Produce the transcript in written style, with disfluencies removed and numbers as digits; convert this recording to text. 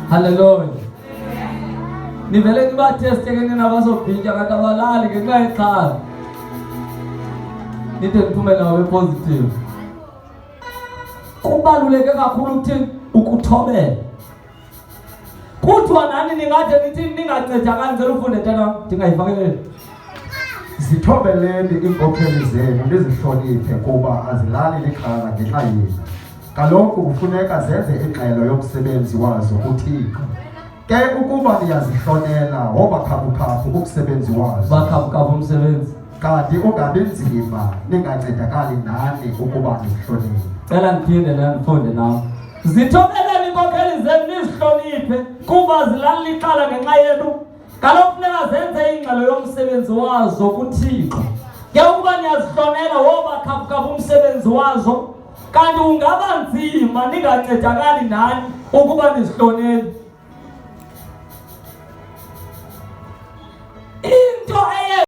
Hallelujah. Nivele nibatheste ke nina bazobhitya kanti abalali ngenxa yexhala. Nithe niphumela nawe positive. Kubaluleke kakhulu ukuthini ukuthobela. Kuthiwa nani ningathi nithi ningancedakali ngicela ufunde tata ndingayifakeleli. Sithobeleni iinkokheli zenu nizihloniphe kuba azilali lixhala ngenxa yenu. Kaloku kufuneka zenze ingxelo yomsebenzi wazo kuThixo. Ke ukuba niyazihlonela wobakhaphukhaphu umsebenzi wazo. Bakhaphukhaphu umsebenzi. Kanti ungabi nzima ningancedakali nani ukuba nizihloniphe. Cela ndiphinde ndifunde nawe. Zithobeleni iinkokheli zenu nizihloniphe kuba zilali lixhala ngenxa yenu. Kaloku funeka zenze ingxelo yomsebenzi wazo kuThixo. Ke ukuba niyazihlonela wobakhaphukhaphu umsebenzi wazo, kanti ungaba nzima ningancedakali nani ukuba nizihlonele.